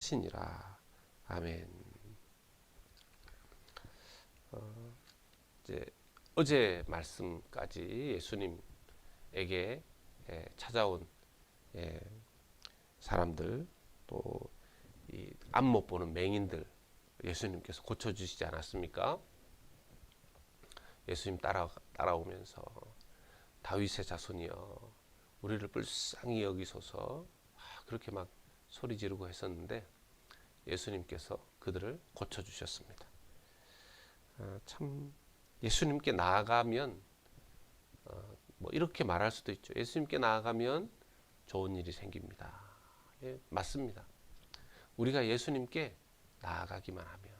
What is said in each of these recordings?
신이라. 아멘. 이제 어제 말씀까지 예수님에게 찾아온 사람들, 또 이 앞 못 보는 맹인들 예수님께서 고쳐주시지 않았습니까? 예수님 따라오면서 다윗의 자손이여 우리를 불쌍히 여기소서, 그렇게 막 소리 지르고 했었는데 예수님께서 그들을 고쳐주셨습니다. 참 예수님께 나아가면 뭐 이렇게 말할 수도 있죠. 예수님께 나아가면 좋은 일이 생깁니다. 예, 맞습니다. 우리가 예수님께 나아가기만 하면,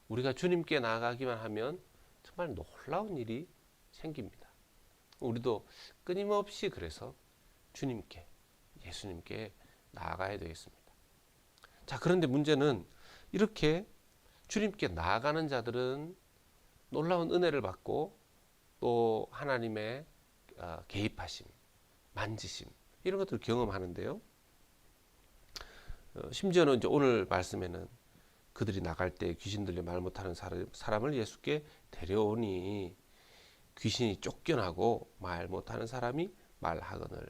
우리가 주님께 나아가기만 하면 정말 놀라운 일이 생깁니다. 우리도 끊임없이 그래서 주님께, 예수님께 나아가야 되겠습니다. 자, 그런데 문제는 이렇게 주님께 나아가는 자들은 놀라운 은혜를 받고 또 하나님의 개입하심, 만지심, 이런 것들을 경험하는데요. 심지어는 이제 오늘 말씀에는 그들이 나갈 때 귀신 들려 말 못하는 사람을 예수께 데려오니 귀신이 쫓겨나고 말 못하는 사람이 말하거늘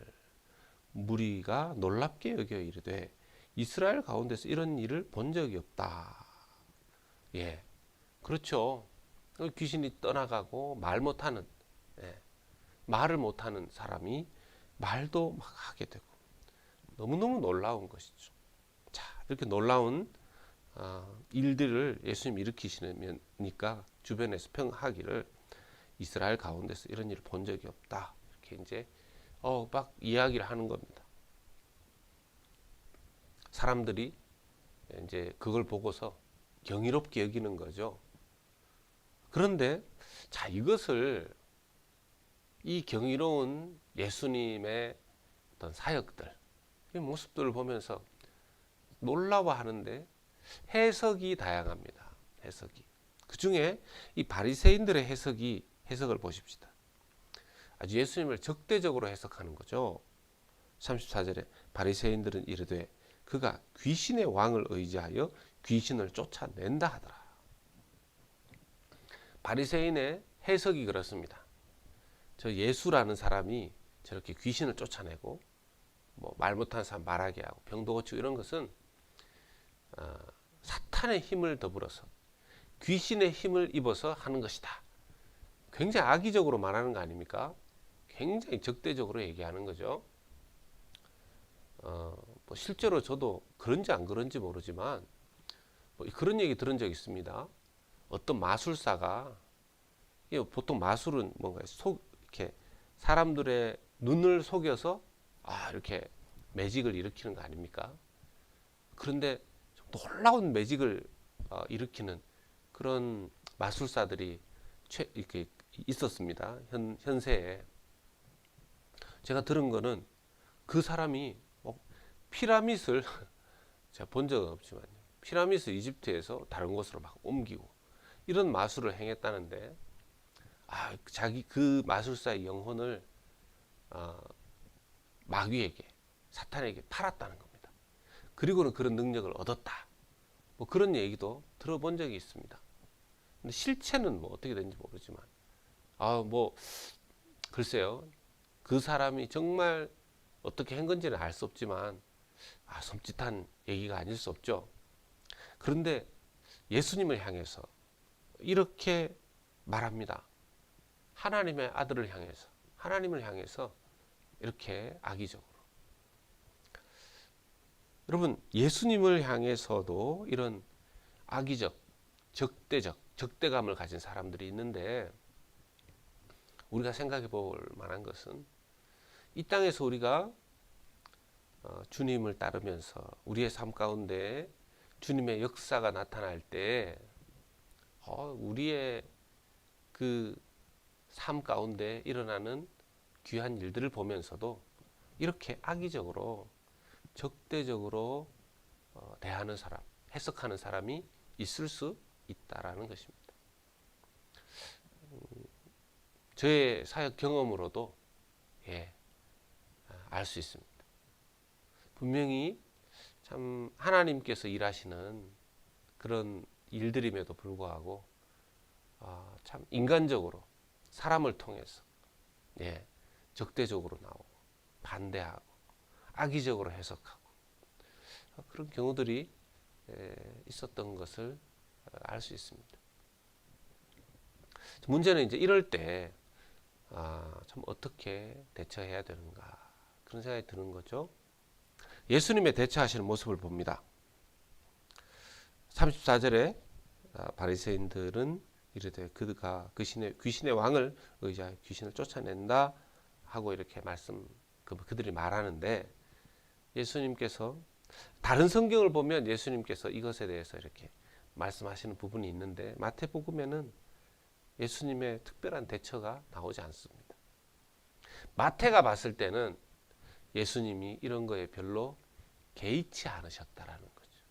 무리가 놀랍게 여겨 이르되 이스라엘 가운데서 이런 일을 본 적이 없다. 예, 그렇죠. 귀신이 떠나가고 말 못하는, 말을 못하는 사람이 말도 막 하게 되고 너무너무 놀라운 것이죠. 자, 이렇게 놀라운 일들을 예수님 일으키시니까 주변에서 평하기를 이스라엘 가운데서 이런 일을 본 적이 없다. 이렇게 이제 막 이야기를 하는 겁니다. 사람들이 이제 그걸 보고서 경이롭게 여기는 거죠. 그런데 자, 이것을 이 경이로운 예수님의 어떤 사역들, 이 모습들을 보면서 놀라워하는데 해석이 다양합니다. 해석이. 그 중에 이 바리새인들의 해석을 보십시다. 아주 예수님을 적대적으로 해석하는 거죠. 34절에 바리새인들은 이르되 그가 귀신의 왕을 의지하여 귀신을 쫓아낸다 하더라. 바리새인의 해석이 그렇습니다. 저 예수라는 사람이 저렇게 귀신을 쫓아내고 뭐 말 못하는 사람 말하게 하고 병도 고치고 이런 것은 사탄의 힘을 더불어서 귀신의 힘을 입어서 하는 것이다. 굉장히 악의적으로 말하는 거 아닙니까? 굉장히 적대적으로 얘기하는 거죠. 뭐 실제로 저도 그런지 안 그런지 모르지만 뭐 그런 얘기 들은 적 있습니다. 어떤 마술사가, 보통 마술은 뭔가 이렇게 사람들의 눈을 속여서 이렇게 매직을 일으키는 거 아닙니까? 그런데 놀라운 매직을 일으키는 그런 마술사들이 이렇게 있었습니다. 현세에. 제가 들은 거는 그 사람이 피라밋을 제가 본 적은 없지만요. 피라밋을 이집트에서 다른 곳으로 막 옮기고 이런 마술을 행했다는데 자기 그 마술사의 영혼을 마귀에게, 사탄에게 팔았다는 겁니다. 그리고는 그런 능력을 얻었다. 뭐 그런 얘기도 들어본 적이 있습니다. 근데 실체는 뭐 어떻게 되는지 모르지만 뭐 글쎄요. 그 사람이 정말 어떻게 한 건지는 알 수 없지만 섬찟한 얘기가 아닐 수 없죠. 그런데 예수님을 향해서 이렇게 말합니다. 하나님의 아들을 향해서, 하나님을 향해서 이렇게 악의적으로. 여러분, 예수님을 향해서도 이런 악의적, 적대감을 가진 사람들이 있는데 우리가 생각해 볼 만한 것은 이 땅에서 우리가 주님을 따르면서 우리의 삶 가운데 주님의 역사가 나타날 때 우리의 그 삶 가운데 일어나는 귀한 일들을 보면서도 이렇게 악의적으로 적대적으로 대하는 사람, 해석하는 사람이 있을 수 있다라는 것입니다. 저의 사역 경험으로도 알 수 있습니다. 분명히 참 하나님께서 일하시는 그런 일들임에도 불구하고 참 인간적으로 사람을 통해서 적대적으로 나오고 반대하고 악의적으로 해석하고 그런 경우들이 있었던 것을 알 수 있습니다. 문제는 이제 이럴 때 참 어떻게 대처해야 되는가 그런 생각이 드는 거죠. 예수님의 대처하시는 모습을 봅니다. 34절에 바리새인들은 이르되 그가 귀신의 왕을 의지하여 귀신을 쫓아낸다 하고 이렇게 그들이 말하는데 예수님께서 다른 성경을 보면 예수님께서 이것에 대해서 이렇게 말씀하시는 부분이 있는데 마태복음에는 예수님의 특별한 대처가 나오지 않습니다. 마태가 봤을 때는 예수님이 이런 거에 별로 개의치 않으셨다라는 거죠.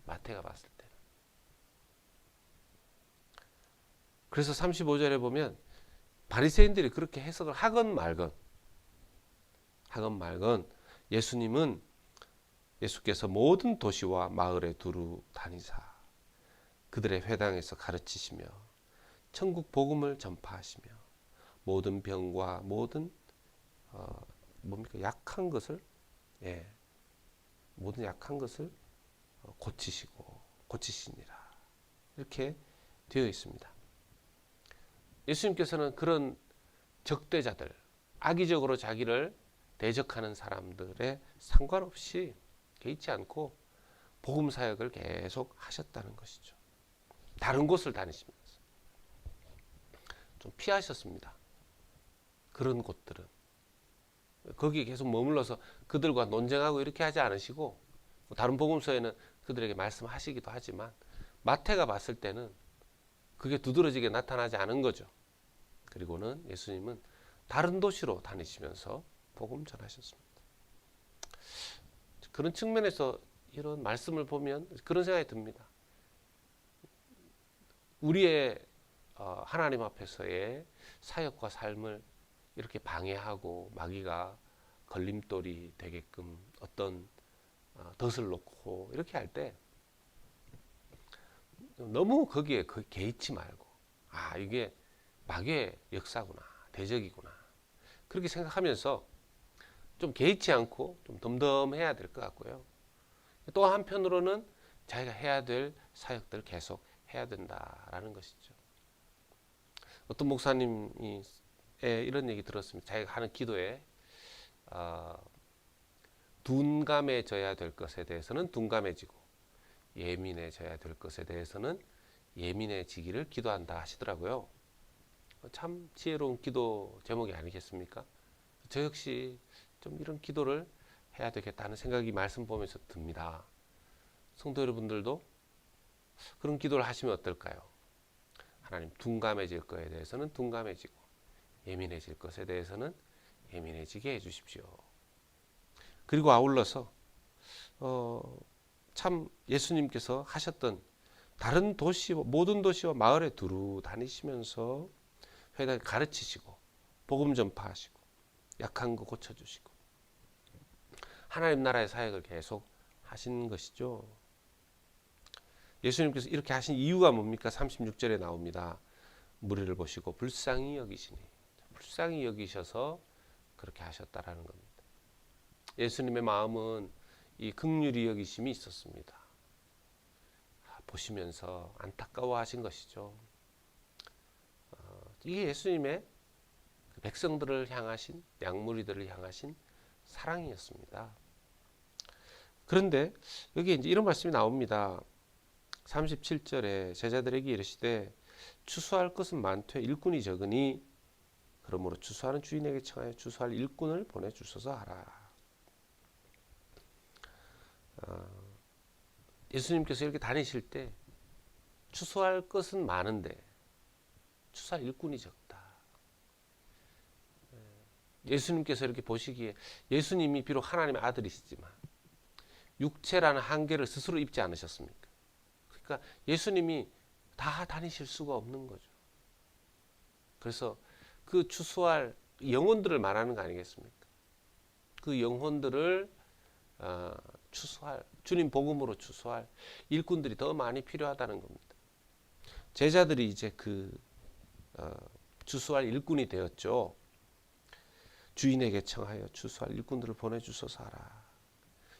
마태가 봤을 때는. 그래서 35절에 보면 바리새인들이 그렇게 해석을 하건 말건 예수께서 모든 도시와 마을에 두루 다니사 그들의 회당에서 가르치시며 천국 복음을 전파하시며 모든 병과 모든 약한 것을 모든 약한 것을 고치시니라 이렇게 되어 있습니다. 예수님께서는 그런 적대자들, 악의적으로 자기를 대적하는 사람들에 상관없이 개의치 않고 복음 사역을 계속 하셨다는 것이죠. 다른 곳을 다니시면서 좀 피하셨습니다. 그런 곳들은 거기에 계속 머물러서 그들과 논쟁하고 이렇게 하지 않으시고 다른 복음서에는 그들에게 말씀하시기도 하지만 마태가 봤을 때는 그게 두드러지게 나타나지 않은 거죠. 그리고는 예수님은 다른 도시로 다니시면서 복음 전하셨습니다. 그런 측면에서 이런 말씀을 보면 그런 생각이 듭니다. 우리의 하나님 앞에서의 사역과 삶을 이렇게 방해하고 마귀가 걸림돌이 되게끔 어떤 덫을 놓고 이렇게 할 때 너무 거기에 개의치 말고 이게 마귀의 역사구나 대적이구나 그렇게 생각하면서 좀 개의치 않고 좀 덤덤해야 될 것 같고요. 또 한편으로는 자기가 해야 될 사역들을 계속 해야 된다라는 것이죠. 어떤 목사님이 이런 얘기 들었습니다. 자기가 하는 기도에 둔감해져야 될 것에 대해서는 둔감해지고 예민해져야 될 것에 대해서는 예민해지기를 기도한다 하시더라고요. 참 지혜로운 기도 제목이 아니겠습니까? 저 역시 좀 이런 기도를 해야 되겠다는 생각이 말씀 보면서 듭니다. 성도 여러분들도 그런 기도를 하시면 어떨까요? 하나님 둔감해질 것에 대해서는 둔감해지고 예민해질 것에 대해서는 예민해지게 해주십시오. 그리고 아울러서 참 예수님께서 하셨던 다른 모든 도시와 마을에 두루 다니시면서 회당에 가르치시고 복음 전파하시고 약한 거 고쳐주시고 하나님 나라의 사역을 계속 하신 것이죠. 예수님께서 이렇게 하신 이유가 뭡니까? 36절에 나옵니다. 무리를 보시고 불쌍히 여기시니 불쌍히 여기셔서 그렇게 하셨다라는 겁니다. 예수님의 마음은 이 긍휼히 여기심이 있었습니다. 보시면서 안타까워하신 것이죠. 이게 예수님의 백성들을 향하신 양무리들을 향하신 사랑이었습니다. 그런데 여기 이제 이런 말씀이 나옵니다. 37절에 제자들에게 이르시되 추수할 것은 많되 일꾼이 적으니 그러므로 추수하는 주인에게 청하여 추수할 일꾼을 보내주소서 하라. 예수님께서 이렇게 다니실 때 추수할 것은 많은데 추수할 일꾼이 적다. 예수님께서 이렇게 보시기에 예수님이 비록 하나님의 아들이시지만 육체라는 한계를 스스로 입지 않으셨습니까? 그러니까 예수님이 다 다니실 수가 없는 거죠. 그래서 그 추수할 영혼들을 말하는 거 아니겠습니까? 그 영혼들을 추수할, 주님 복음으로 추수할 일꾼들이 더 많이 필요하다는 겁니다. 제자들이 이제 추수할 일꾼이 되었죠. 주인에게 청하여 추수할 일꾼들을 보내주소서 하라.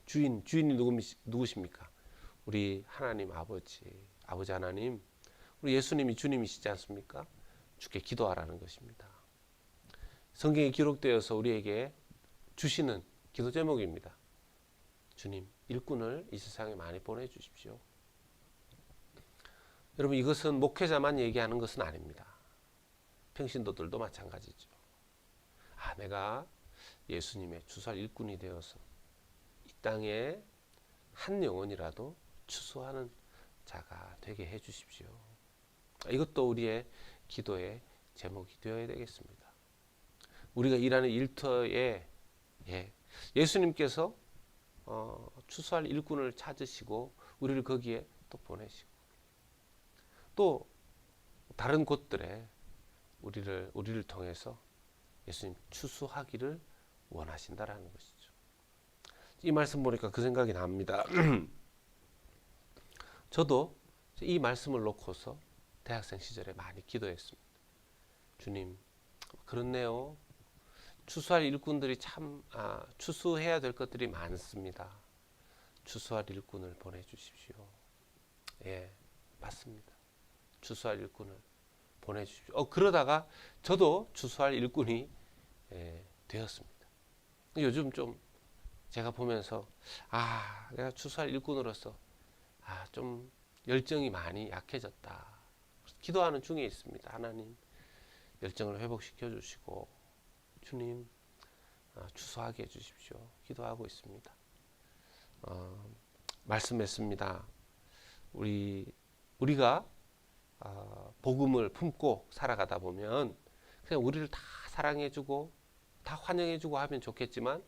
주인이 누구십니까? 우리 하나님 아버지 하나님, 우리 예수님이 주님이시지 않습니까? 주께 기도하라는 것입니다. 성경에 기록되어서 우리에게 주시는 기도 제목입니다. 주님, 일꾼을 이 세상에 많이 보내주십시오. 여러분, 이것은 목회자만 얘기하는 것은 아닙니다. 평신도들도 마찬가지죠. 내가 예수님의 추수할 일꾼이 되어서 이 땅에 한 영혼이라도 추수하는 자가 되게 해주십시오. 이것도 우리의 기도의 제목이 되어야 되겠습니다. 우리가 일하는 일터에 예수님께서 추수할 일꾼을 찾으시고 우리를 거기에 또 보내시고 또 다른 곳들에 우리를 통해서 예수님 추수하기를 원하신다라는 것이죠. 이 말씀 보니까 그 생각이 납니다. 저도 이 말씀을 놓고서 대학생 시절에 많이 기도했습니다. 주님, 그렇네요. 추수할 일꾼들이 추수해야 될 것들이 많습니다. 추수할 일꾼을 보내주십시오. 예, 맞습니다. 추수할 일꾼을 보내주십시오. 그러다가 저도 추수할 일꾼이 되었습니다. 요즘 좀 제가 보면서 내가 추수할 일꾼으로서 좀 열정이 많이 약해졌다. 기도하는 중에 있습니다. 하나님, 열정을 회복시켜 주시고 주님 추수하게 해주십시오. 기도하고 있습니다. 말씀했습니다. 우리가 복음을 품고 살아가다 보면 그냥 우리를 다 사랑해주고 다 환영해주고 하면 좋겠지만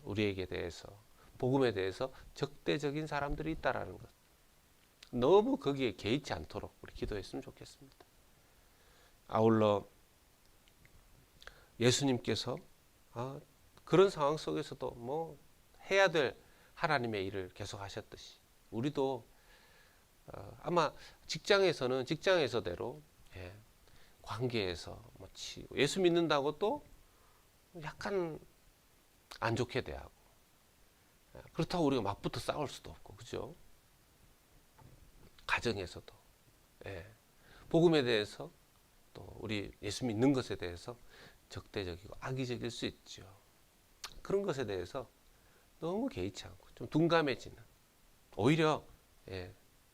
우리에게 대해서 복음에 대해서 적대적인 사람들이 있다라는 것, 너무 거기에 개의치 않도록 우리 기도했으면 좋겠습니다. 아울러 예수님께서 그런 상황 속에서도 뭐 해야 될 하나님의 일을 계속 하셨듯이 우리도 아마 직장에서대로 관계에서 예수 믿는다고 또 약간 안 좋게 대하고 그렇다고 우리가 맞붙어 싸울 수도 없고, 그죠? 가정에서도 복음에 대해서 또 우리 예수 믿는 것에 대해서 적대적이고 악의적일 수 있죠. 그런 것에 대해서 너무 개의치 않고 좀 둔감해지는, 오히려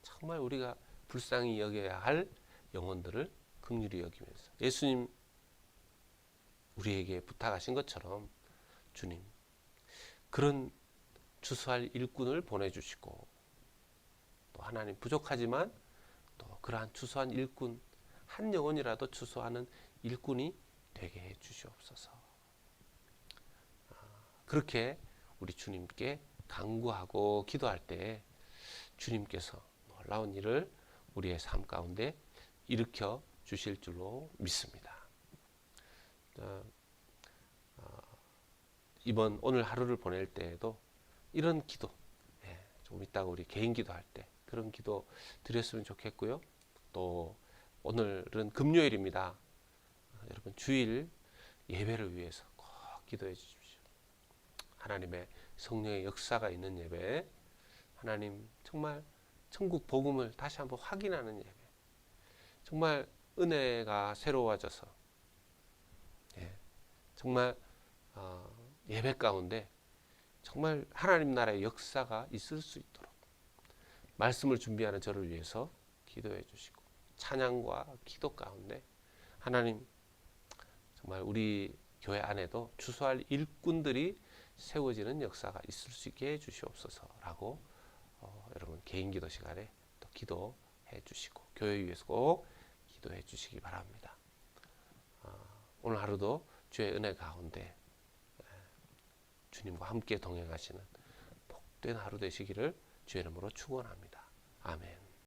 정말 우리가 불쌍히 여겨야 할 영혼들을 긍휼히 여기면서 예수님 우리에게 부탁하신 것처럼 주님 그런 추수할 일꾼을 보내주시고 또 하나님 부족하지만 또 그러한 추수한 일꾼 한 영혼이라도 추수하는 일꾼이 되게 해 주시옵소서. 그렇게 우리 주님께 간구하고 기도할 때 주님께서 놀라운 일을 우리의 삶 가운데 일으켜 주실 줄로 믿습니다. 오늘 하루를 보낼 때에도 이런 기도, 조금 이따가 우리 개인 기도할 때 그런 기도 드렸으면 좋겠고요. 또 오늘은 금요일입니다. 여러분 주일 예배를 위해서 꼭 기도해 주십시오. 하나님의 성령의 역사가 있는 예배, 하나님 정말 천국 복음을 다시 한번 확인하는 예배, 정말 은혜가 새로워져서 정말 예배 가운데 정말 하나님 나라의 역사가 있을 수 있도록 말씀을 준비하는 저를 위해서 기도해 주시고 찬양과 기도 가운데 하나님 정말 우리 교회 안에도 추수할 일꾼들이 세워지는 역사가 있을 수 있게 해 주시옵소서라고 여러분 개인 기도 시간에 또 기도해 주시고 교회 위해서 꼭 기도해 주시기 바랍니다. 오늘 하루도 주의 은혜 가운데 주님과 함께 동행하시는 복된 하루 되시기를 주의 이름으로 축원합니다. 아멘.